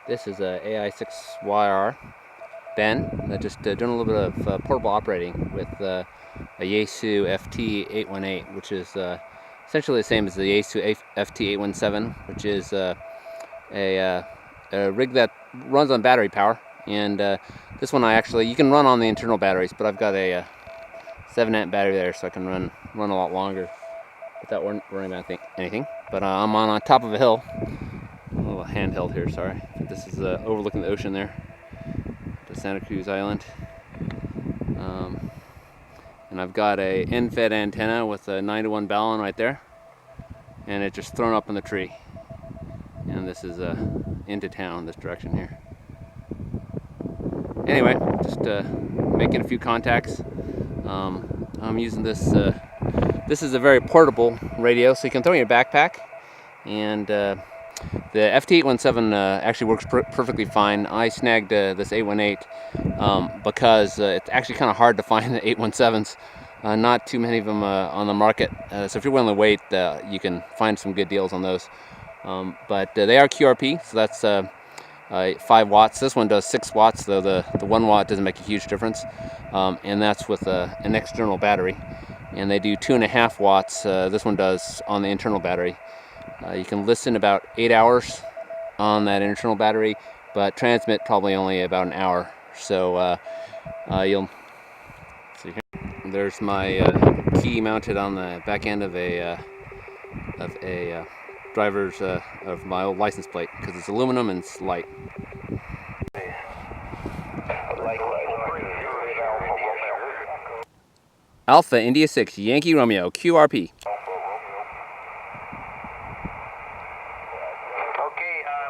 This is a AI6YR Ben, just doing a little bit of portable operating with a Yaesu FT818, which is essentially the same as the Yaesu FT817, which is a rig that runs on battery power. And this one you can run on the internal batteries, but I've got a 7-amp battery there, so I can run a lot longer without worrying about anything. But I'm on top of a hill, a little handheld here, sorry. This is overlooking the ocean there, the Santa Cruz Island. And I've got a end-fed antenna with a 9-to-1 balun right there, and it's just thrown up in the tree. And this is into town, this direction here. Anyway, just making a few contacts. I'm using this. This is a very portable radio, so you can throw in your backpack. And the FT817 actually works perfectly fine. I snagged this 818 because it's actually kind of hard to find the 817s. Not too many of them on the market. So if you're willing to wait, you can find some good deals on those. But they are QRP, so that's 5 watts. This one does 6 watts, though the 1 watt doesn't make a huge difference. And that's with an external battery. And they do 2.5 watts. This one does on the internal battery. You can listen about 8 hours on that internal battery, but transmit probably only about an hour. So you'll see here. There's my key mounted on the back end of a driver's of my old license plate, because it's aluminum and it's light. Alpha India 6 Yankee Romeo QRP.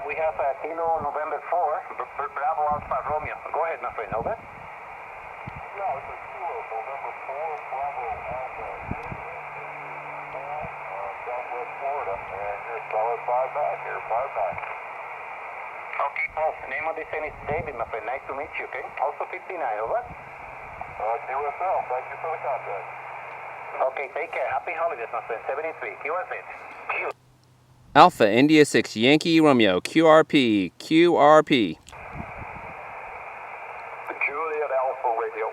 We have Kilo November 4, Bravo Alpha Romeo. Go ahead, my friend, over. Yeah, it's a Kilo November 4, Bravo Alpha, Southwest Florida, and you're solid 5 back here, 5 back. Okay, Paul, name of this end is David, my friend. Nice to meet you, okay? Also 59, over. QSL, thank you for the contact. Okay, take care. Happy holidays, my friend. 73, QSL. Alpha India 6 Yankee Romeo QRP. Juliet Alpha Radio.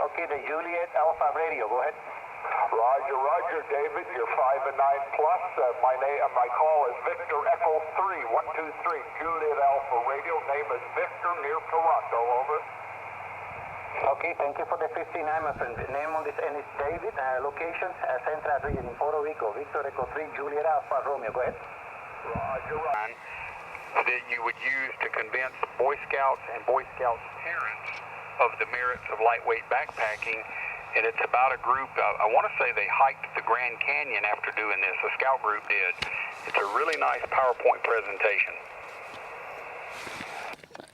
Okay, the Juliet Alpha Radio. Go ahead. Roger, David. You're 5 and 9 plus. My call is Victor Echo 3, 123. Juliet Alpha Radio. Name is Victor, near Toronto. Over. Okay, thank you for the 59, my friend. The name on this end is David. Location, Central Region in Puerto Rico. Victor Echo 3, Juliet Alpha Romeo. Go ahead. Roger. That you would use to convince Boy Scouts and Boy Scouts parents of the merits of lightweight backpacking. And it's about a group, I want to say they hiked the Grand Canyon after doing this. A scout group did. It's a really nice PowerPoint presentation.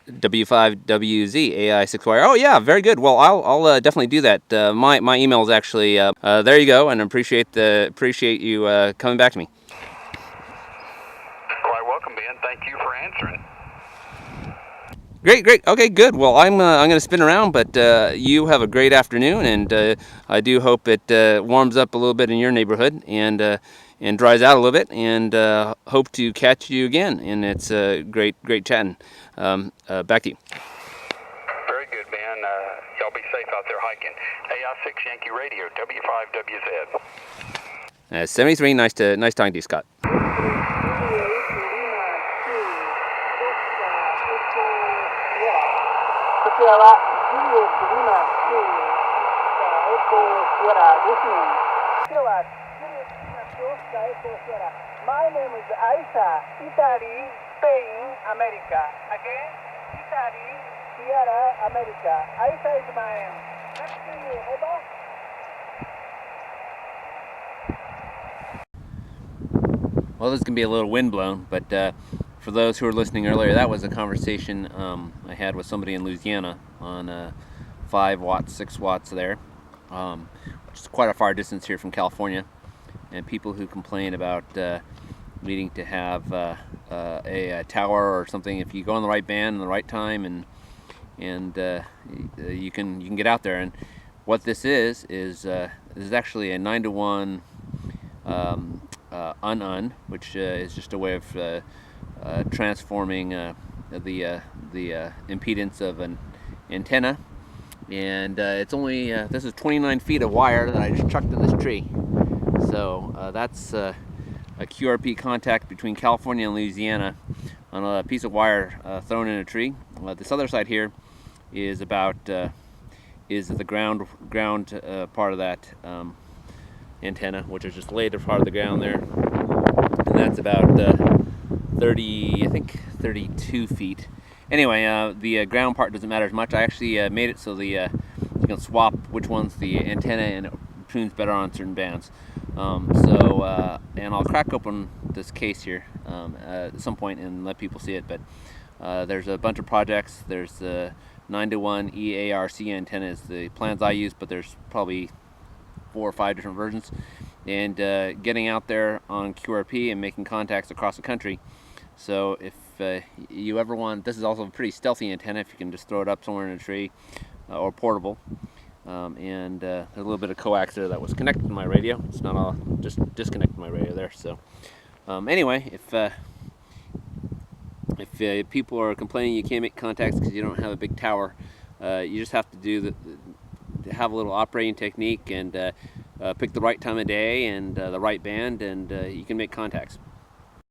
W5WZ AI6YR. Oh yeah, very good. Well, I'll definitely do that. My email is actually there. You go, and appreciate you coming back to me. Quite welcome, Ben. Thank you for answering. Great. Okay, good. Well, I'm going to spin around, but you have a great afternoon, and I do hope it warms up a little bit in your neighborhood and dries out a little bit, and hope to catch you again. And it's great chatting. Back to you. Very good, man. Y'all be safe out there hiking. AI6 Yankee Radio, W5WZ. 73. Nice talking to you, Scott. My name is Aisha, Italy, Spain, America. Again, Italy, Sierra, America. Aisha is my name. Next to you, over. Well, this is going to be a little windblown, but for those who were listening earlier, that was a conversation I had with somebody in Louisiana on 5 watts, 6 watts there, which is quite a far distance here from California. And people who complain about needing to have a tower or something, if you go on the right band in the right time, and you can get out there. And what this is actually a 9-to-1 un, which is just a way of transforming the impedance of an antenna. And it's only this is 29 feet of wire that I just chucked in this tree. So that's a QRP contact between California and Louisiana on a piece of wire thrown in a tree. This other side here is about is the ground part of that antenna, which is just laid part of the ground there, and that's about 30, I think 32 feet. Anyway, the ground part doesn't matter as much. I actually made it so you can swap which one's the antenna, and it tunes better on certain bands. And I'll crack open this case here at some point and let people see it. But there's a bunch of projects. There's the 9-to-1 EARC antenna is the plans I use, but there's probably 4 or 5 different versions. And getting out there on QRP and making contacts across the country. So if you ever want, this is also a pretty stealthy antenna if you can just throw it up somewhere in a tree or portable. And there's a little bit of coax there that was connected to my radio. It's not all just disconnected my radio there. So anyway, if people are complaining you can't make contacts because you don't have a big tower, you just have to have a little operating technique and pick the right time of day and the right band, and you can make contacts.